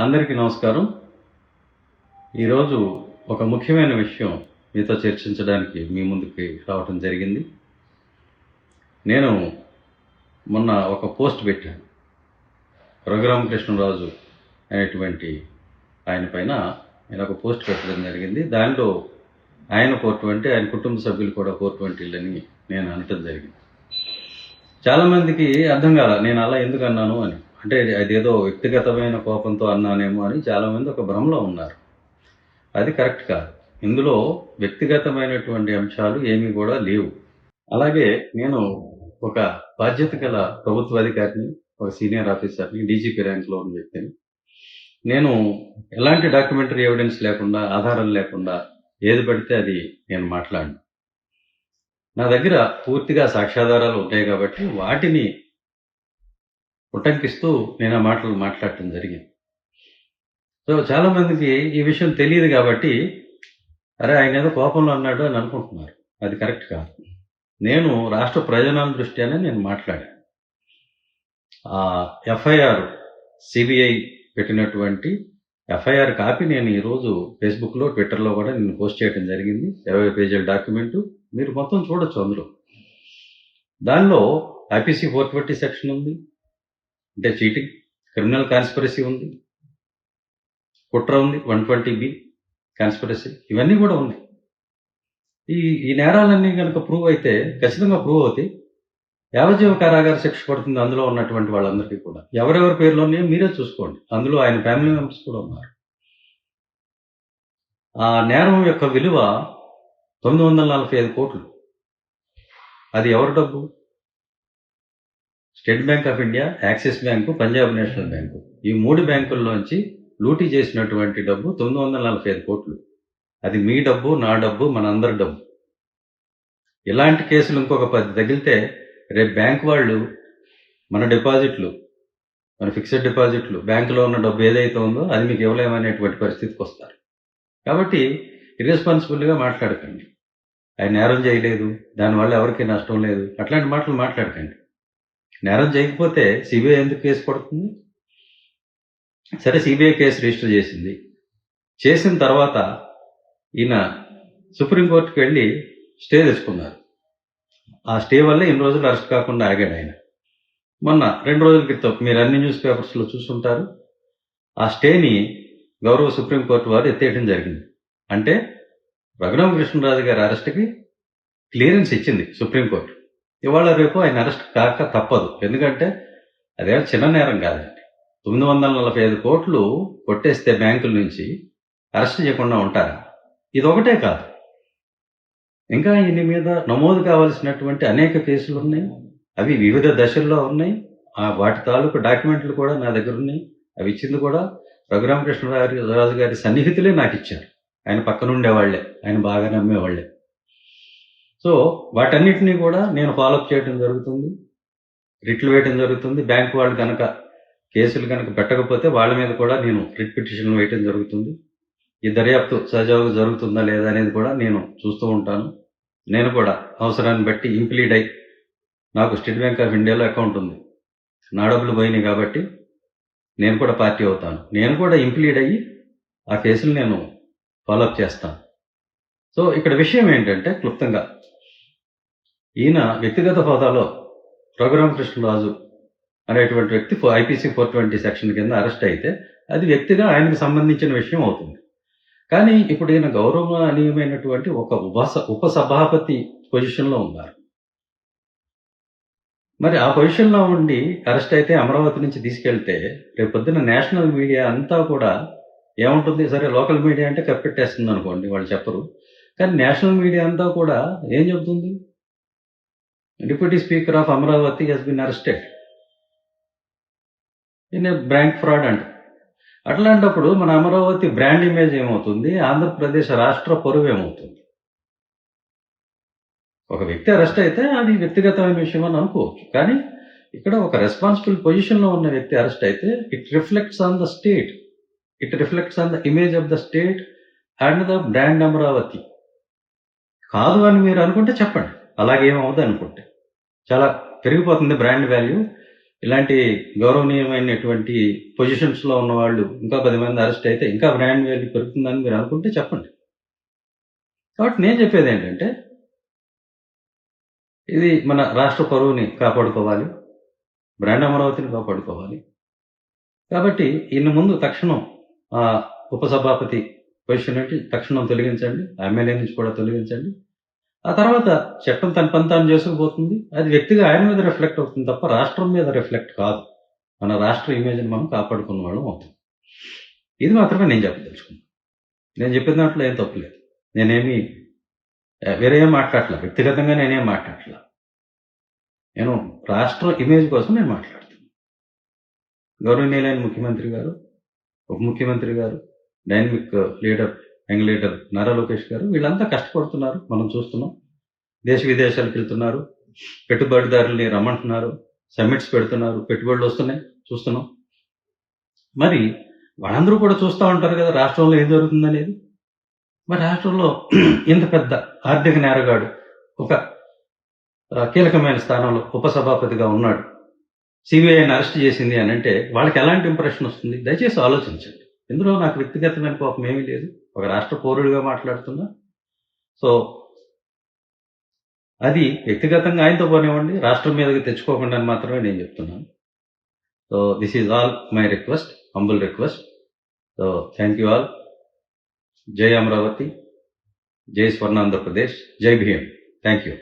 అందరికీ నమస్కారం. ఈరోజు ఒక ముఖ్యమైన విషయం మీతో చర్చించడానికి మీ ముందుకి రావటం జరిగింది. నేను మొన్న ఒక పోస్ట్ పెట్టాను. రఘురామకృష్ణరాజు అనేటువంటి ఆయన పైన నేను ఒక పోస్ట్ పెట్టడం జరిగింది. దానిలో ఆయన 420 ఆయన కుటుంబ సభ్యులు కూడా 420 అని నేను అనటం జరిగింది. చాలామందికి అర్థం కాల నేను అలా ఎందుకు అన్నాను అని. అంటే అదేదో వ్యక్తిగతమైన కోపంతో అన్నానేమో అని చాలామంది ఒక భ్రమలో ఉన్నారు. అది కరెక్ట్ కాదు. ఇందులో వ్యక్తిగతమైనటువంటి అంశాలు ఏమీ కూడా లేవు. అలాగే నేను ఒక బాధ్యత గల ప్రభుత్వ అధికారిని, ఒక సీనియర్ ఆఫీసర్ని, డీజీపీ ర్యాంక్లో ఉన్న వ్యక్తిని. నేను ఎలాంటి డాక్యుమెంటరీ ఎవిడెన్స్ లేకుండా, ఆధారం లేకుండా ఏది పడితే అది నేను మాట్లాడను. నా దగ్గర పూర్తిగా సాక్ష్యాధారాలు ఉంటాయి కాబట్టి వాటిని ఉటంకిస్తూ నేను ఆ మాటలు మాట్లాడటం జరిగింది. సో చాలామందికి ఈ విషయం తెలియదు కాబట్టి అరే ఆయన ఏదో కోపంలో అన్నాడు అని అనుకుంటున్నారు. అది కరెక్ట్ కాదు. నేను రాష్ట్ర ప్రయోజనాల దృష్ట్యానే నేను మాట్లాడాను. ఎఫ్ఐఆర్ సిబిఐ పెట్టినటువంటి ఎఫ్ఐఆర్ కాపీ నేను ఈరోజు ఫేస్బుక్లో, ట్విట్టర్లో కూడా నేను పోస్ట్ చేయడం జరిగింది. 20 పేజీల డాక్యుమెంటు మీరు మొత్తం చూడొచ్చు. అందులో దానిలో ఐపీసీ 420 సెక్షన్ ఉంది, అంటే చీటింగ్, క్రిమినల్ కాన్స్పిరసీ ఉంది, కుట్ర ఉంది, 120B కాన్స్పిరసీ, ఇవన్నీ కూడా ఉన్నాయి. ఈ నేరాలన్నీ కనుక ప్రూవ్ అయితే, ఖచ్చితంగా ప్రూవ్ అవుతాయి, యావజ్జీవ కారాగార శిక్ష పడుతుంది అందులో ఉన్నటువంటి వాళ్ళందరికీ కూడా. ఎవరెవరి పేర్లు ఉన్నాయో మీరే చూసుకోండి. అందులో ఆయన ఫ్యామిలీ మెంబర్స్ కూడా ఉన్నారు. ఆ నేరం యొక్క విలువ 945 కోట్లు. అది ఎవరి డబ్బు? State bank of India, axis bank, Punjab national bank, ఈ 3 బ్యాంకుల్లోంచి లూటీ చేసినటువంటి డబ్బు 945 కోట్లు. అది మీ డబ్బు, నా డబ్బు, మనందరి డబ్బు. ఇలాంటి కేసులు ఇంకొక 10 తగిలితే రేపు బ్యాంకు వాళ్ళు మన డిపాజిట్లు, మన ఫిక్స్డ్ డిపాజిట్లు, బ్యాంకులో ఉన్న డబ్బు ఏదైతే ఉందో అది మీకు ఇవ్వలేమనేటువంటి పరిస్థితికి వస్తారు. కాబట్టి ఇర్రెస్పాన్సిబుల్గా మాట్లాడకండి. ఆయన నేరం చేయలేదు, దానివల్ల ఎవరికి నష్టం లేదు, అట్లాంటి మాటలు మాట్లాడకండి. నేరం చేయకపోతే సిబిఐ ఎందుకు కేసు పడుతుంది? సరే, సిబిఐ కేసు రిజిస్టర్ చేసింది. చేసిన తర్వాత ఈయన సుప్రీంకోర్టుకి వెళ్ళి స్టే తెచ్చుకున్నారు. ఆ స్టే వల్లే ఇన్ని రోజులు అరెస్ట్ కాకుండా ఆగాడు ఆయన. మొన్న 2 రోజుల క్రితం మీరు అన్ని న్యూస్ పేపర్స్లో చూసుంటారు. ఆ స్టేని గౌరవ సుప్రీంకోర్టు వారు ఎత్తేయడం జరిగింది. అంటే రఘురామకృష్ణరాజు గారి అరెస్ట్కి క్లియరెన్స్ ఇచ్చింది సుప్రీంకోర్టు. ఇవాళ రేపు ఆయన అరెస్ట్ కాక తప్పదు. ఎందుకంటే అదేం చిన్న నేరం కాదండి. 945 కోట్లు కొట్టేస్తే బ్యాంకుల నుంచి అరెస్ట్ చేయకుండా ఉంటారా? ఇది ఒకటే కాదు, ఇంకా ఈయన మీద నమోదు కావాల్సినటువంటి అనేక కేసులు ఉన్నాయి. అవి వివిధ దశల్లో ఉన్నాయి. వాటి తాలూకు డాక్యుమెంట్లు కూడా నా దగ్గర ఉన్నాయి. అవి ఇచ్చింది కూడా రఘురామకృష్ణరాజు గారి సన్నిహితులే నాకు ఇచ్చారు. ఆయన పక్కన ఉండేవాళ్లే, ఆయన బాగా నమ్మేవాళ్లే. సో వాటన్నిటినీ కూడా నేను ఫాలోఅప్ చేయడం జరుగుతుంది, రిట్లు వేయడం జరుగుతుంది. బ్యాంకు వాళ్ళు కనుక కేసులు కనుక పెట్టకపోతే వాళ్ళ మీద కూడా నేను రిట్ పిటిషన్లు వేయటం జరుగుతుంది. ఈ దర్యాప్తు సజావుగా జరుగుతుందా లేదా అనేది కూడా నేను చూస్తూ ఉంటాను. నేను కూడా అవసరాన్ని బట్టి ఇంప్లీడ్ అయ్యి, నాకు స్టేట్ బ్యాంక్ ఆఫ్ ఇండియాలో అకౌంట్ ఉంది, నా డబ్బులు పోయినాయి కాబట్టి నేను కూడా పార్టీ అవుతాను. నేను కూడా ఇంప్లీడ్ అయ్యి ఆ కేసులు నేను ఫాలోఅప్ చేస్తాను. సో ఇక్కడ విషయం ఏంటంటే, క్లుప్తంగా ఈయన వ్యక్తిగత హోదాలో రఘురామకృష్ణరాజు అనేటువంటి వ్యక్తి ఐపీసీ 420 సెక్షన్ కింద అరెస్ట్ అయితే అది వ్యక్తిగా ఆయనకు సంబంధించిన విషయం అవుతుంది. కానీ ఇప్పుడు ఈయన గౌరవనీయమైనటువంటి ఒక ఉపసభాపతి పొజిషన్లో ఉన్నారు. మరి ఆ పొజిషన్లో ఉండి అరెస్ట్ అయితే అమరావతి నుంచి తీసుకెళ్తే రేపు పొద్దున్న నేషనల్ మీడియా అంతా కూడా ఏముంటుంది? సరే, లోకల్ మీడియా అంటే కప్పెట్టేస్తుంది అనుకోండి, వాళ్ళు చెప్పరు. కానీ నేషనల్ మీడియా అంతా కూడా ఏం చెబుతుంది? Deputy speaker of Amaravati he's been arrested in a bank fraud అంట. అట్లాంటప్పుడు మన అమరావతి బ్రాండ్ ఇమేజ్ ఏమవుతుంది? ఆంధ్రప్రదేశ్ రాష్ట్ర పరువు ఏమవుతుంది? ఒక వ్యక్తి అరెస్ట్ అయితే అది వ్యక్తిగతమైన విషయం అని అనుకోవచ్చు. కానీ ఇక్కడ ఒక రెస్పాన్సిబుల్ పొజిషన్లో ఉన్న వ్యక్తి అరెస్ట్ అయితే it reflects on the state, it reflects on the image of the state and the brand Amaravati. కాదు అని మీరు అనుకుంటే చెప్పండి, అలాగేమవుతుంది అనుకుంటే చాలా పెరిగిపోతుంది బ్రాండ్ వాల్యూ. ఇలాంటి గౌరవనీయమైనటువంటి పొజిషన్స్లో ఉన్న వాళ్ళు ఇంకా 10 మంది అరెస్ట్ అయితే ఇంకా బ్రాండ్ వాల్యూ పెరుగుతుందని మీరు అనుకుంటే చెప్పండి. కాబట్టి నేను చెప్పేది ఏంటంటే, ఇది మన రాష్ట్ర పరువుని కాపాడుకోవాలి, బ్రాండ్ అమరావతిని కాపాడుకోవాలి. కాబట్టి ఈయన ముందు తక్షణం ఉపసభాపతి పొజిషన్ నుంచి తక్షణం తొలగించండి, ఎమ్మెల్యే నుంచి కూడా తొలగించండి. ఆ తర్వాత చట్టం తన పని తాను చేసుకుపోతుంది. అది వ్యక్తిగా ఆయన మీద రిఫ్లెక్ట్ అవుతుంది తప్ప రాష్ట్రం మీద రిఫ్లెక్ట్ కాదు. మన రాష్ట్ర ఇమేజ్ని మనం కాపాడుకున్న వాళ్ళం అవుతుంది. ఇది మాత్రమే నేను చెప్పదలుచుకున్నాను. నేను చెప్పిన దాంట్లో ఏం తప్పులేదు. నేనేమి వేరే ఏం మాట్లాడట్లా, వ్యక్తిగతంగా నేనేం మాట్లాడట్లా. నేను రాష్ట్ర ఇమేజ్ కోసం నేను మాట్లాడుతున్నాను. గౌరవనీయులైన ముఖ్యమంత్రి గారు, ఉప ముఖ్యమంత్రి గారు, dynamic leader, young leader Nara Lokesh గారు, వీళ్ళంతా కష్టపడుతున్నారు, మనం చూస్తున్నాం. దేశ విదేశాలకు వెళ్తున్నారు, పెట్టుబడిదారుల్ని రమ్మంటున్నారు, సమ్మిట్స్ పెడుతున్నారు, పెట్టుబడులు వస్తున్నాయి, చూస్తున్నాం. మరి వాళ్ళందరూ కూడా చూస్తూ ఉంటారు కదా రాష్ట్రంలో ఏం జరుగుతుందనేది. మరి రాష్ట్రంలో ఇంత పెద్ద ఆర్థిక నేరగాడు ఒక కీలకమైన స్థానంలో ఉపసభాపతిగా ఉన్నాడు, సిబిఐని అరెస్ట్ చేసింది అని అంటే వాళ్ళకి ఎలాంటి ఇంప్రెషన్ వస్తుంది? దయచేసి ఆలోచించండి. ఇందులో నాకు వ్యక్తిగతమైన కోపం ఏమీ లేదు, ఒక రాష్ట్ర పౌరుడిగా మాట్లాడుతున్నా. సో అది వ్యక్తిగతంగా ఆయనతో పోనివ్వండి, రాష్ట్రం మీదకి తెచ్చుకోకుండా అని మాత్రమే నేను చెప్తున్నాను. So this is all my request, humble request. So thank you all. జై అమరావతి, జై స్వర్ణాంధ్రప్రదేశ్, జై భీమ్. Thank you.